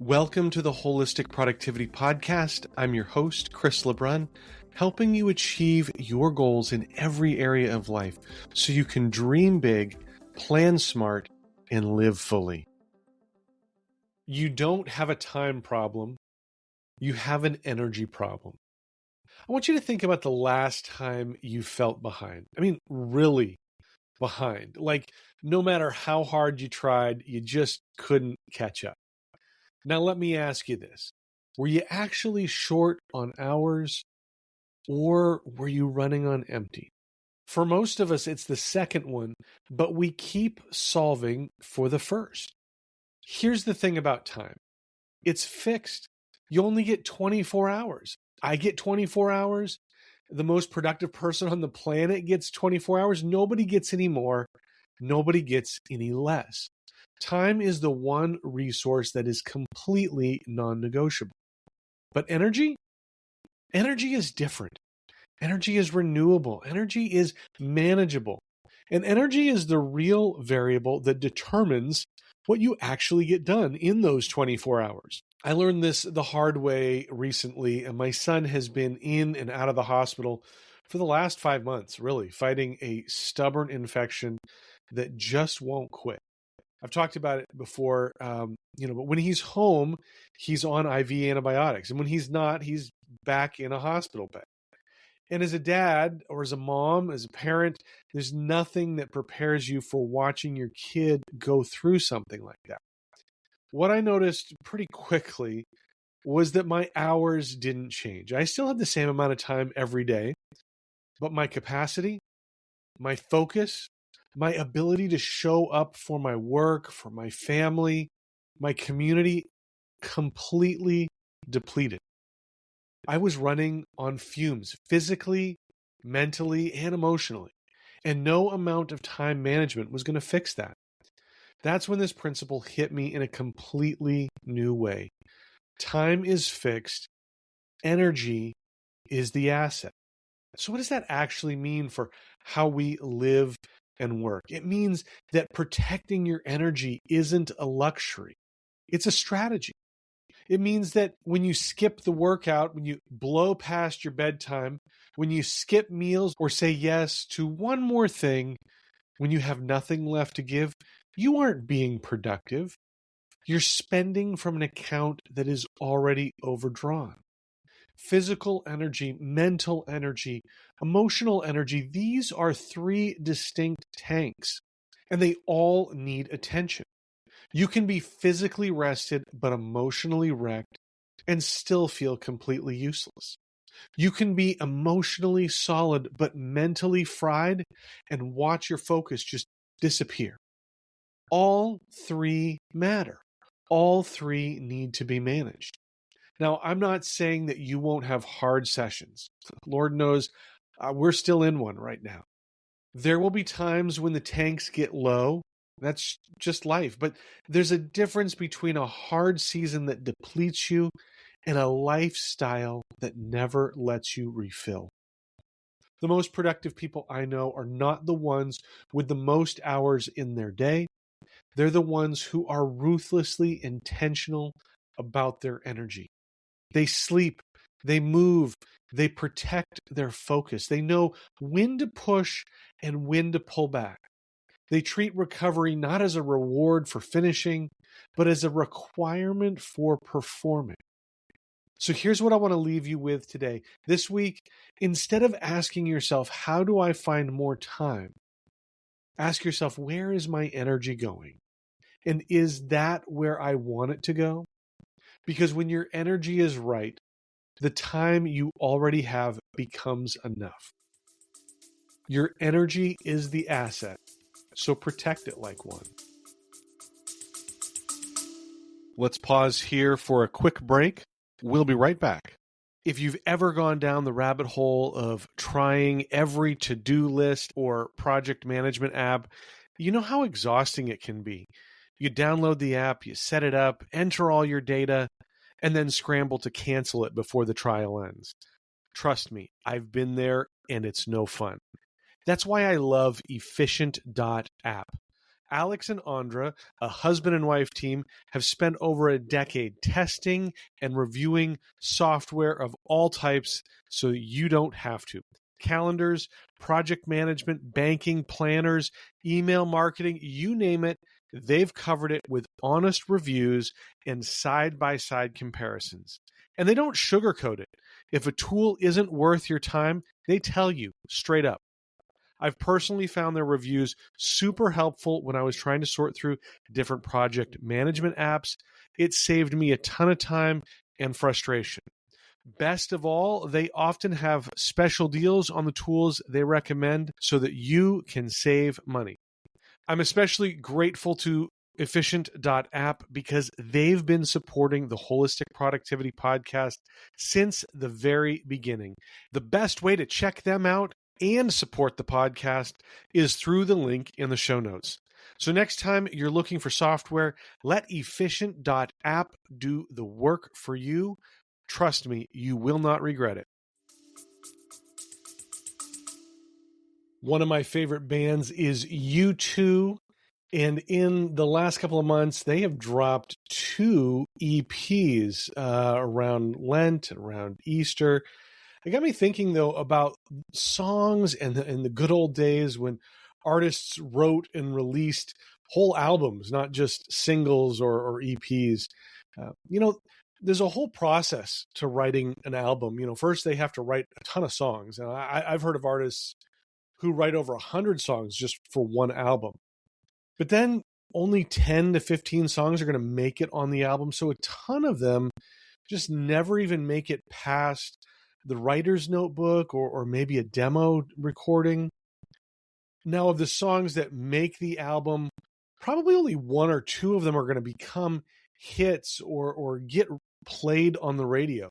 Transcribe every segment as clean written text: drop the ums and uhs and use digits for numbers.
Welcome to the Wholistic Productivity Podcast. I'm your host, Chris LeBrun, helping you achieve your goals in every area of life so you can dream big, plan smart, and live fully. You don't have a time problem. You have an energy problem. I want you to think about the last time you felt behind. I mean, really behind. Like, no matter how hard you tried, you just couldn't catch up. Now, let me ask you this. Were you actually short on hours, or were you running on empty? For most of us, it's the second one, but we keep solving for the first. Here's the thing about time. It's fixed. You only get 24 hours. I get 24 hours. The most productive person on the planet gets 24 hours. Nobody gets any more. Nobody gets any less. Time is the one resource that is completely non-negotiable. But energy? Energy is different. Energy is renewable. Energy is manageable. And energy is the real variable that determines what you actually get done in those 24 hours. I learned this the hard way recently, and my son has been in and out of the hospital for the last 5 months, really, fighting a stubborn infection that just won't quit. I've talked about it before, but when he's home, he's on IV antibiotics. And when he's not, he's back in a hospital bed. And as a dad or as a mom, as a parent, there's nothing that prepares you for watching your kid go through something like that. What I noticed pretty quickly was that my hours didn't change. I still had the same amount of time every day, but my capacity, my focus, my ability to show up for my work, for my family, my community, completely depleted. I was running on fumes, physically, mentally, and emotionally, and no amount of time management was going to fix that. That's when this principle hit me in a completely new way. Time is fixed. Energy is the asset. So what does that actually mean for how we live and work? It means that protecting your energy isn't a luxury. It's a strategy. It means that when you skip the workout, when you blow past your bedtime, when you skip meals or say yes to one more thing, when you have nothing left to give, you aren't being productive. You're spending from an account that is already overdrawn. Physical energy, mental energy, emotional energy, these are three distinct tanks, and they all need attention. You can be physically rested but emotionally wrecked and still feel completely useless. You can be emotionally solid but mentally fried and watch your focus just disappear. All three matter. All three need to be managed. Now, I'm not saying that you won't have hard sessions. Lord knows we're still in one right now. There will be times when the tanks get low. That's just life. But there's a difference between a hard season that depletes you and a lifestyle that never lets you refill. The most productive people I know are not the ones with the most hours in their day. They're the ones who are ruthlessly intentional about their energy. They sleep, they move, they protect their focus. They know when to push and when to pull back. They treat recovery not as a reward for finishing, but as a requirement for performing. So here's what I want to leave you with today. This week, instead of asking yourself, how do I find more time? Ask yourself, where is my energy going? And is that where I want it to go? Because when your energy is right, the time you already have becomes enough. Your energy is the asset, so protect it like one. Let's pause here for a quick break. We'll be right back. If you've ever gone down the rabbit hole of trying every to-do list or project management app, you know how exhausting it can be. You download the app, you set it up, enter all your data, and then scramble to cancel it before the trial ends. Trust me, I've been there and it's no fun. That's why I love Efficient.app. Alex and Andra, a husband and wife team, have spent over a decade testing and reviewing software of all types so you don't have to. Calendars, project management, banking, planners, email marketing, you name it, they've covered it with honest reviews and side-by-side comparisons. And they don't sugarcoat it. If a tool isn't worth your time, they tell you straight up. I've personally found their reviews super helpful when I was trying to sort through different project management apps. It saved me a ton of time and frustration. Best of all, they often have special deals on the tools they recommend so that you can save money. I'm especially grateful to Efficient.app because they've been supporting the Holistic Productivity Podcast since the very beginning. The best way to check them out and support the podcast is through the link in the show notes. So next time you're looking for software, let Efficient.app do the work for you. Trust me, you will not regret it. One of my favorite bands is U2. And in the last couple of months, they have dropped 2 EPs around Lent, around Easter. It got me thinking, though, about songs and the good old days when artists wrote and released whole albums, not just singles or EPs. There's a whole process to writing an album. First they have to write a ton of songs. And I've heard of artists who write over 100 songs just for one album. But then only 10 to 15 songs are going to make it on the album. So a ton of them just never even make it past the writer's notebook or maybe a demo recording. Now, of the songs that make the album, probably only 1 or 2 of them are going to become hits or get played on the radio.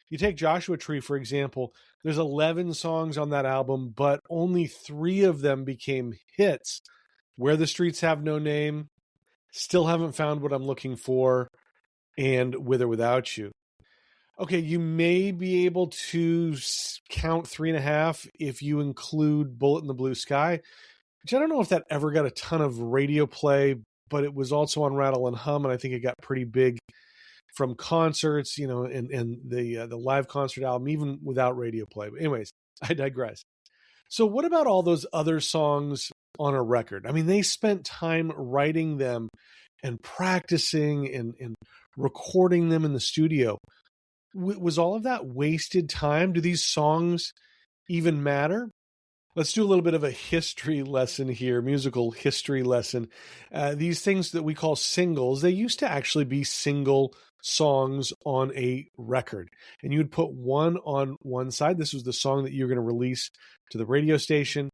You take Joshua Tree, for example, there's 11 songs on that album, but only 3 of them became hits. Where the Streets Have No Name, Still Haven't Found What I'm Looking For, and With or Without You. Okay, you may be able to count 3.5 if you include Bullet in the Blue Sky, which I don't know if that ever got a ton of radio play, but it was also on Rattle and Hum, and I think it got pretty big from concerts, and the live concert album, even without radio play. But anyways, I digress. So what about all those other songs on a record? I mean, they spent time writing them and practicing and recording them in the studio. Was all of that wasted time? Do these songs even matter? Let's do a little bit of a history lesson here, musical history lesson. These things that we call singles, they used to actually be single songs on a record. And you would put one on one side. This was the song that you're going to release to the radio station.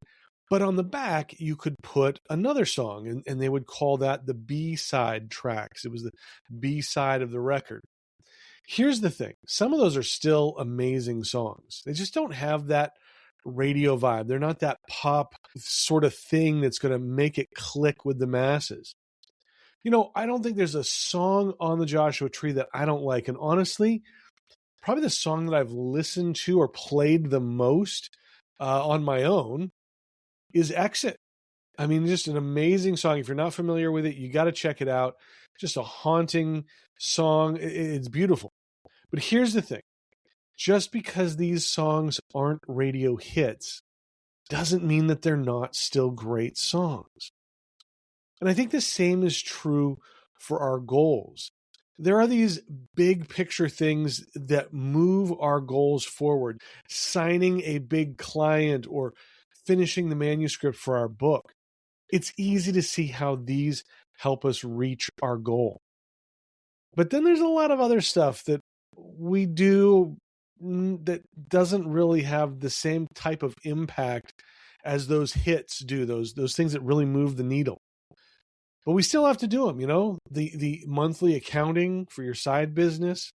But on the back, you could put another song, and they would call that the B-side tracks. It was the B-side of the record. Here's the thing. Some of those are still amazing songs. They just don't have that radio vibe. They're not that pop sort of thing that's going to make it click with the masses. I don't think there's a song on the Joshua Tree that I don't like. And honestly, probably the song that I've listened to or played the most on my own is Exit. I mean, just an amazing song. If you're not familiar with it, you got to check it out. Just a haunting song. It's beautiful. But here's the thing. Just because these songs aren't radio hits doesn't mean that they're not still great songs. And I think the same is true for our goals. There are these big picture things that move our goals forward, signing a big client or finishing the manuscript for our book. It's easy to see how these help us reach our goal. But then there's a lot of other stuff that we do that doesn't really have the same type of impact as those hits do, those things that really move the needle. But we still have to do them, the monthly accounting for your side business,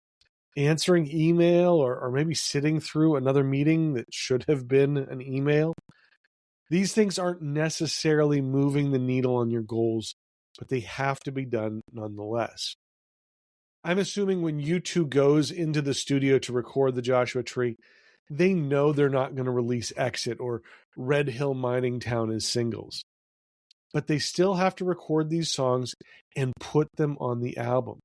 answering email, or maybe sitting through another meeting that should have been an email. These things aren't necessarily moving the needle on your goals, but they have to be done nonetheless. I'm assuming when U2 goes into the studio to record the Joshua Tree, they know they're not going to release Exit or Red Hill Mining Town as singles. but they still have to record these songs and put them on the album.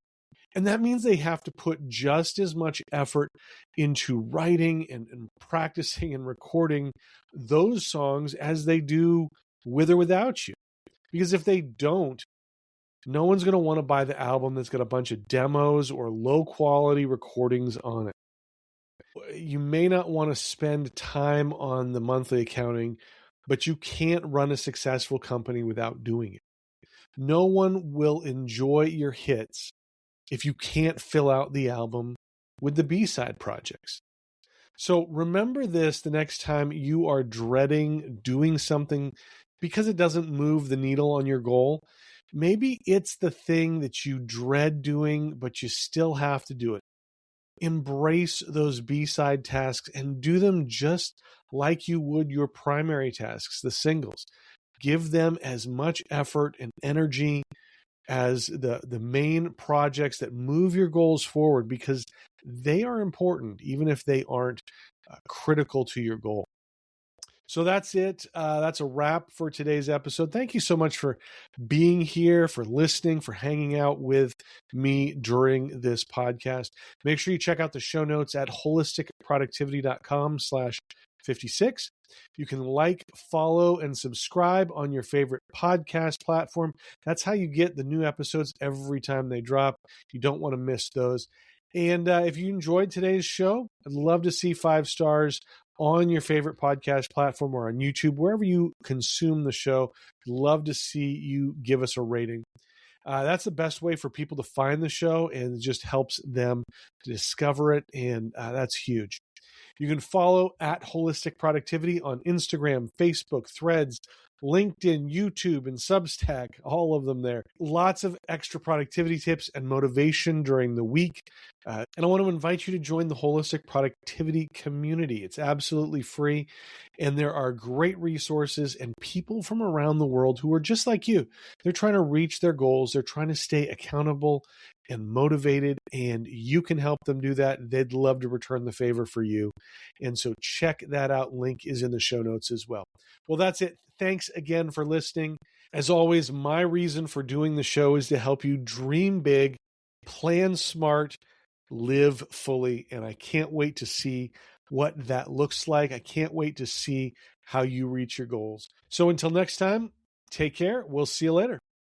And that means they have to put just as much effort into writing and practicing and recording those songs as they do with or without you. Because if they don't, no one's going to want to buy the album that's got a bunch of demos or low quality recordings on it. You may not want to spend time on the monthly accounting, but you can't run a successful company without doing it. No one will enjoy your hits if you can't fill out the album with the B-side projects. So remember this the next time you are dreading doing something because it doesn't move the needle on your goal. Maybe it's the thing that you dread doing, but you still have to do it. Embrace those B-side tasks and do them just like you would your primary tasks, the singles. Give them as much effort and energy as the main projects that move your goals forward, because they are important, even if they aren't critical to your goal. So that's it. That's a wrap for today's episode. Thank you so much for being here, for listening, for hanging out with me during this podcast. Make sure you check out the show notes at holisticproductivity.com/56. You can like, follow, and subscribe on your favorite podcast platform. That's how you get the new episodes every time they drop. You don't want to miss those. And if you enjoyed today's show, I'd love to see 5 stars on your favorite podcast platform or on YouTube, wherever you consume the show. I'd love to see you give us a rating. That's the best way for people to find the show, and it just helps them to discover it, and that's huge. You can follow at Wholistic Productivity on Instagram, Facebook, Threads, LinkedIn, YouTube, and Substack, all of them there. Lots of extra productivity tips and motivation during the week. And I want to invite you to join the Holistic Productivity community. It's absolutely free, and there are great resources and people from around the world who are just like you. They're trying to reach their goals. They're trying to stay accountable and motivated, and you can help them do that. They'd love to return the favor for you. And so check that out. Link is in the show notes as well. Well, that's it. Thanks again for listening. As always, my reason for doing the show is to help you dream big, plan smart, live fully. And I can't wait to see what that looks like. I can't wait to see how you reach your goals. So until next time, take care. We'll see you later.